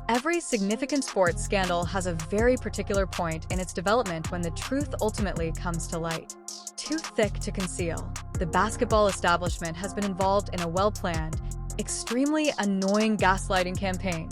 Every significant sports scandal has a very particular point in its development when the truth ultimately comes to light. Too thick to conceal, the basketball establishment has been involved in a well-planned, extremely annoying gaslighting campaign.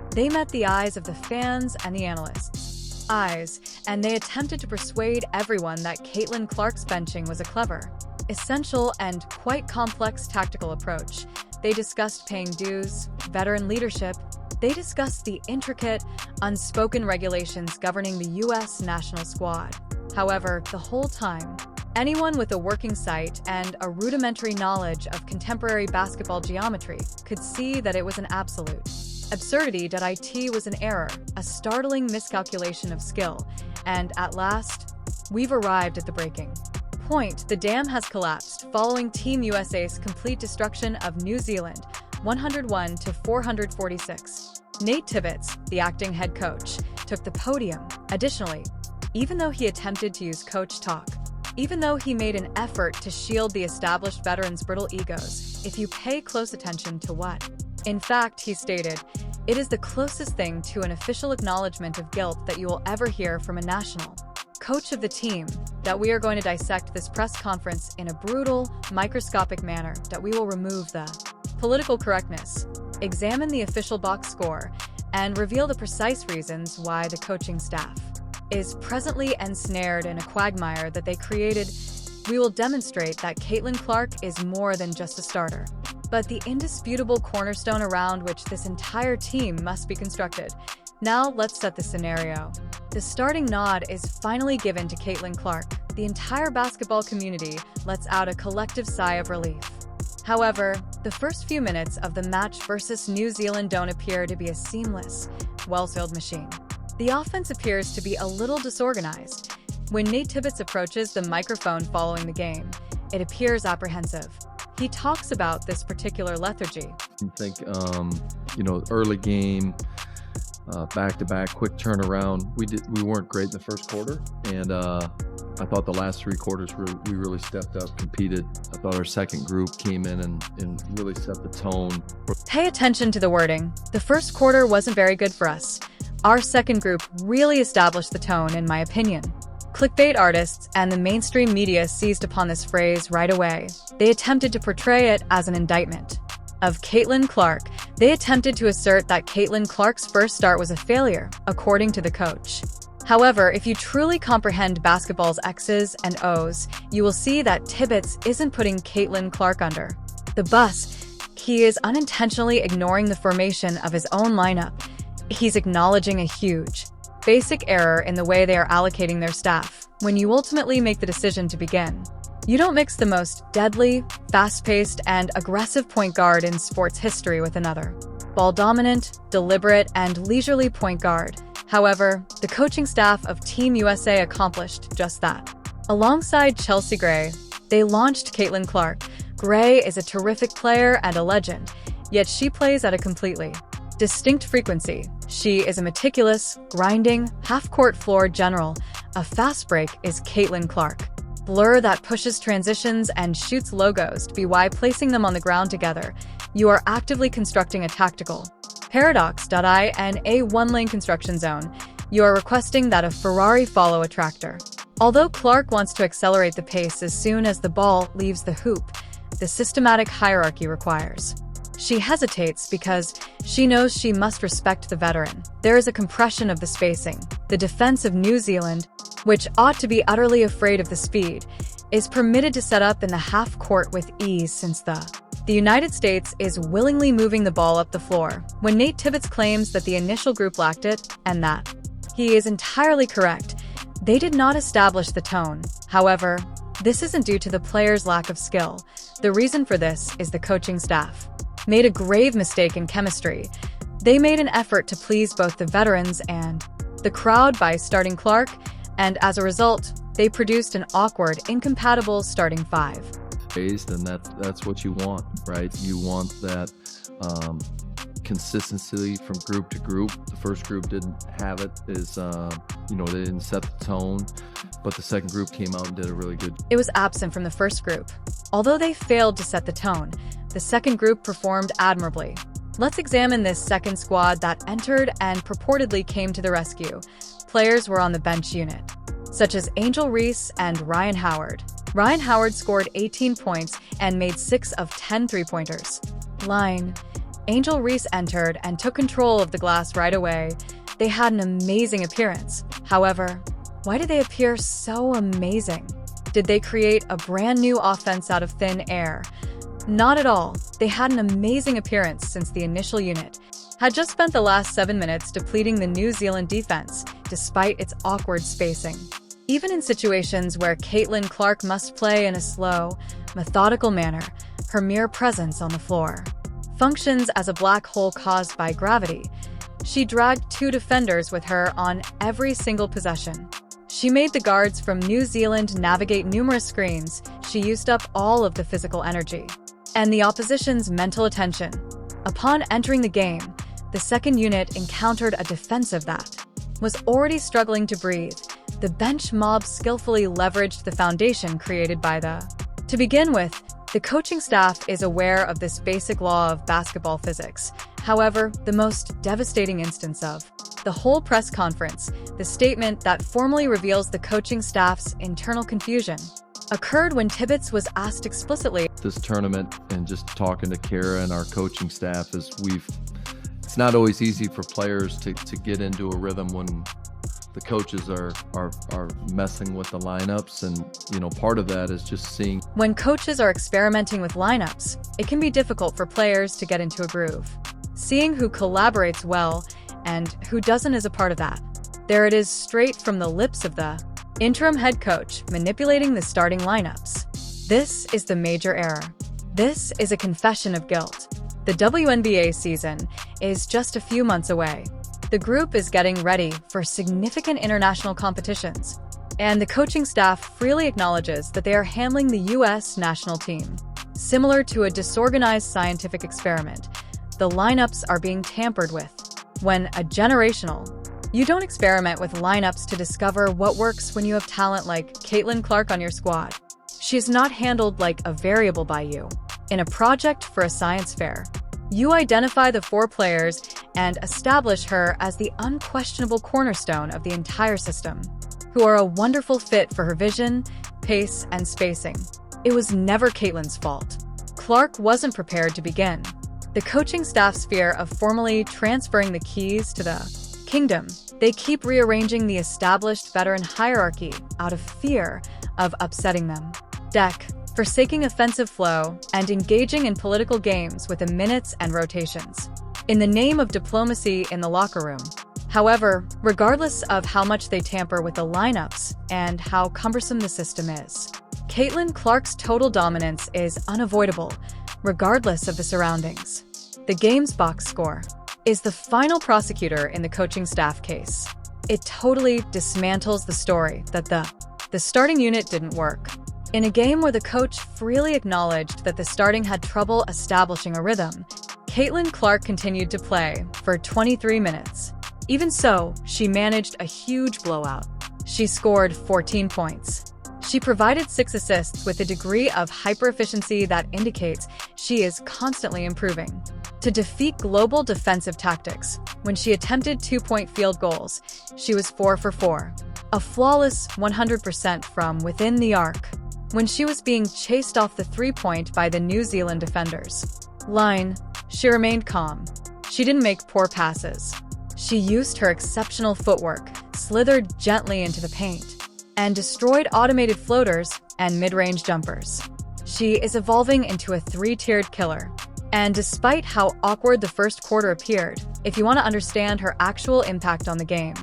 They met the eyes of the fans and the analysts' eyes, and they attempted to persuade everyone that Caitlin Clark's benching was a clever, essential, and quite complex tactical approach. They discussed paying dues, veteran leadership. They discussed the intricate, unspoken regulations governing the U.S. national squad. However, the whole time, anyone with a working sight and a rudimentary knowledge of contemporary basketball geometry could see that it was an absolute absurdity. It was an error, a startling miscalculation of skill, and at last, we've arrived at the breaking point. The dam has collapsed following Team USA's complete destruction of New Zealand, 101 to 446. Nate Tibbetts, the acting head coach, took the podium. Additionally, even though he attempted to use coach talk, even though he made an effort to shield the established veterans' brittle egos, if you pay close attention to what, in fact, he stated, it is the closest thing to an official acknowledgement of guilt that you will ever hear from a national coach of the team, that we are going to dissect this press conference in a brutal, microscopic manner, that we will remove the political correctness, examine the official box score, and reveal the precise reasons why the coaching staff is presently ensnared in a quagmire that they created. We will demonstrate that Caitlin Clark is more than just a starter, but the indisputable cornerstone around which this entire team must be constructed. Now let's set the scenario. The starting nod is finally given to Caitlin Clark. The entire basketball community lets out a collective sigh of relief. However, the first few minutes of the match versus New Zealand don't appear to be a seamless, well-oiled machine. The offense appears to be a little disorganized. When Nate Tibbetts approaches the microphone following the game, it appears apprehensive. He talks about this particular lethargy. I think, early game, back-to-back, quick turnaround. We weren't great in the first quarter, and I thought the last three quarters we really stepped up, competed. I thought our second group came in and really set the tone. Pay attention to the wording. The first quarter wasn't very good for us. Our second group really established the tone, in my opinion. Clickbait artists and the mainstream media seized upon this phrase right away. They attempted to portray it as an indictment of Caitlin Clark. They attempted to assert that Caitlin Clark's first start was a failure, according to the coach. However, if you truly comprehend basketball's X's and O's, you will see that Tibbetts isn't putting Caitlin Clark under the bus. He is unintentionally ignoring the formation of his own lineup. He's acknowledging a huge, basic error in the way they are allocating their staff. When you ultimately make the decision to begin, you don't mix the most deadly, fast-paced, and aggressive point guard in sports history with another ball-dominant, deliberate, and leisurely point guard. However, the coaching staff of Team USA accomplished just that. Alongside Chelsea Gray, they launched Caitlin Clark. Gray is a terrific player and a legend, yet she plays at a completely distinct frequency. She is a meticulous, grinding, half-court floor general. A fast break is Caitlin Clark. Blur that pushes transitions and shoots logos. By placing them on the ground together, you are actively constructing a tactical paradox. In a one-lane construction zone, you are requesting that a Ferrari follow a tractor. Although Clark wants to accelerate the pace as soon as the ball leaves the hoop, the systematic hierarchy requires. She hesitates because she knows she must respect the veteran. There is a compression of the spacing. The defense of New Zealand, which ought to be utterly afraid of the speed, is permitted to set up in the half court with ease since the United States is willingly moving the ball up the floor. When Nate Tibbetts claims that the initial group lacked it, and that he is entirely correct, they did not establish the tone. However, this isn't due to the players' lack of skill. The reason for this is the coaching staff made a grave mistake in chemistry. They made an effort to please both the veterans and the crowd by starting Clark, and as a result, they produced an awkward, incompatible starting five. And that's what you want, right? You want that consistency from group to group. The first group didn't have it, they didn't set the tone, but the second group came out and did a really good. It was absent from the first group. Although they failed to set the tone, the second group performed admirably. Let's examine this second squad that entered and purportedly came to the rescue. Players were on the bench unit, such as Angel Reese and Ryan Howard. Ryan Howard scored 18 points and made 6 of 10 three-pointers. Line: Angel Reese entered and took control of the glass right away. They had an amazing appearance. However, why did they appear so amazing? Did they create a brand new offense out of thin air? Not at all. They had an amazing appearance since the initial unit had just spent the last 7 minutes depleting the New Zealand defense, despite its awkward spacing. Even in situations where Caitlin Clark must play in a slow, methodical manner, her mere presence on the floor functions as a black hole caused by gravity. She dragged 2 defenders with her on every single possession. She made the guards from New Zealand navigate numerous screens. She used up all of the physical energy and the opposition's mental attention. Upon entering the game, the second unit encountered a defensive that was already struggling to breathe. The bench mob skillfully leveraged the foundation created by the. To begin with, the coaching staff is aware of this basic law of basketball physics. However, the most devastating instance of the whole press conference, the statement that formally reveals the coaching staff's internal confusion, occurred when Tibbetts was asked explicitly. This tournament, and just talking to Kara and our coaching staff, it's not always easy for players to get into a rhythm when the coaches are messing with the lineups, and part of that is just seeing. When coaches are experimenting with lineups, it can be difficult for players to get into a groove. Seeing who collaborates well and who doesn't is a part of that. There it is, straight from the lips of the interim head coach, manipulating the starting lineups. This is the major error. This is a confession of guilt. The WNBA season is just a few months away. The group is getting ready for significant international competitions, and the coaching staff freely acknowledges that they are handling the U.S. national team similar to a disorganized scientific experiment. The lineups are being tampered with. When a generational, you don't experiment with lineups to discover what works when you have talent like Caitlin Clark on your squad. She is not handled like a variable by you. In a project for a science fair, you identify the 4 players and establish her as the unquestionable cornerstone of the entire system, who are a wonderful fit for her vision, pace, and spacing. It was never Caitlin's fault. Clark wasn't prepared to begin. The coaching staff's fear of formally transferring the keys to the kingdom. They keep rearranging the established veteran hierarchy out of fear of upsetting them. Deck, forsaking offensive flow and engaging in political games with the minutes and rotations, in the name of diplomacy in the locker room. However, regardless of how much they tamper with the lineups and how cumbersome the system is, Caitlin Clark's total dominance is unavoidable, regardless of the surroundings. The game's box score is the final prosecutor in the coaching staff case. It totally dismantles the story that the starting unit didn't work. In a game where the coach freely acknowledged that the starting had trouble establishing a rhythm, Caitlin Clark continued to play for 23 minutes. Even so, she managed a huge blowout. She scored 14 points. She provided 6 assists with a degree of hyper-efficiency that indicates she is constantly improving. To defeat global defensive tactics, when she attempted 2-point field goals, she was 4 for 4. A flawless 100% from within the arc. When she was being chased off the 3-point by the New Zealand defenders line, she remained calm. She didn't make poor passes. She used her exceptional footwork, slithered gently into the paint, and destroyed automated floaters and mid-range jumpers. She is evolving into a 3-tiered killer. And despite how awkward the first quarter appeared, if you want to understand her actual impact on the game,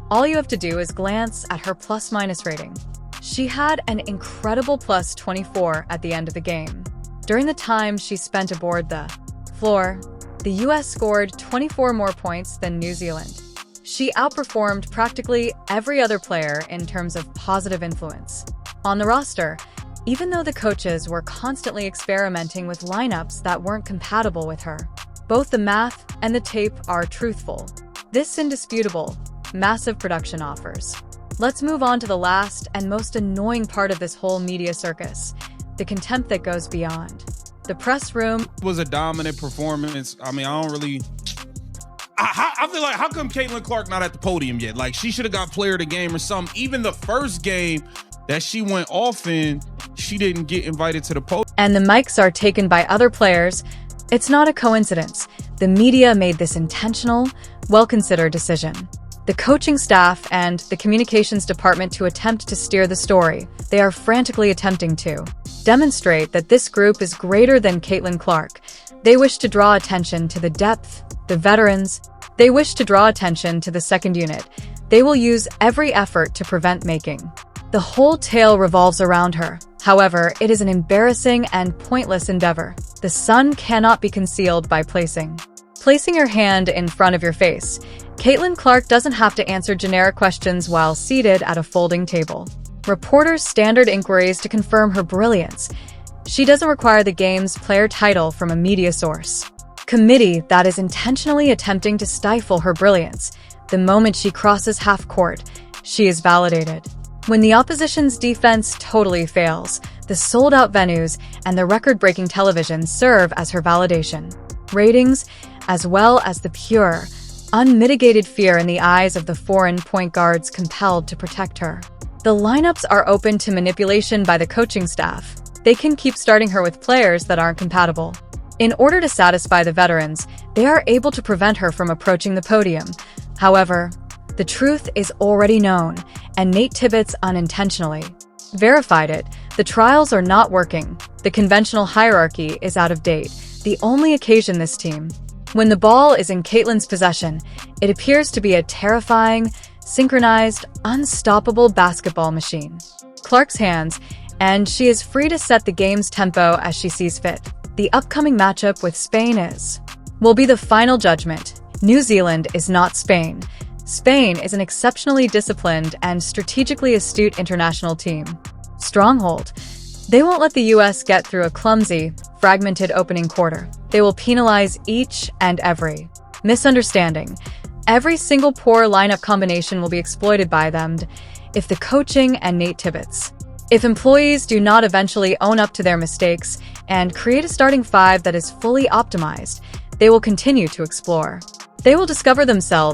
all you have to do is glance at her plus-minus rating. She had an incredible plus 24 at the end of the game. During the time she spent aboard the floor, the U.S. scored 24 more points than New Zealand. She outperformed practically every other player in terms of positive influence. On the roster, even though the coaches were constantly experimenting with lineups that weren't compatible with her, both the math and the tape are truthful. This indisputable, massive production offers. Let's move on to the last and most annoying part of this whole media circus, the contempt that goes beyond. The press room It was a dominant performance. I mean, I don't really... I feel like, how come Caitlin Clark not at the podium yet? Like, she should have got player of the game or something. Even the first game that she went off in, she didn't get invited to the podium. and the mics are taken by other players. It's not a coincidence. The media made this intentional, well-considered decision. The coaching staff and the communications department to attempt to steer the story. They are frantically attempting to demonstrate that this group is greater than Caitlin Clark. They wish to draw attention to the depth, the veterans. They wish to draw attention to the second unit. They will use every effort to prevent making. The whole tale revolves around her. However, it is an embarrassing and pointless endeavor. The sun cannot be concealed by placing your hand in front of your face. Caitlin Clark doesn't have to answer generic questions while seated at a folding table. Reporters' standard inquiries to confirm her brilliance. She doesn't require the game's player title from a media source. Committee that is intentionally attempting to stifle her brilliance. The moment she crosses half court, she is validated. When the opposition's defense totally fails, the sold-out venues and the record-breaking television serve as her validation. Ratings, as well as the pure, unmitigated fear in the eyes of the foreign point guards compelled to protect her. The lineups are open to manipulation by the coaching staff. They can keep starting her with players that aren't compatible. In order to satisfy the veterans, they are able to prevent her from approaching the podium. However, the truth is already known, and Nate Tibbetts unintentionally verified it. The trials are not working. The conventional hierarchy is out of date. The only occasion this team, when the ball is in Caitlin's possession, it appears to be a terrifying, synchronized, unstoppable basketball machine. Clark's hands, and she is free to set the game's tempo as she sees fit. The upcoming matchup with Spain will be the final judgment. New Zealand is not Spain. Spain is an exceptionally disciplined and strategically astute international team. Stronghold. They won't let the US get through a clumsy, fragmented opening quarter. They will penalize each and every misunderstanding. Every single poor lineup combination will be exploited by them. If the coaching and Nate Tibbetts, if employees do not eventually own up to their mistakes and create a starting five that is fully optimized, they will continue to explore. They will discover themselves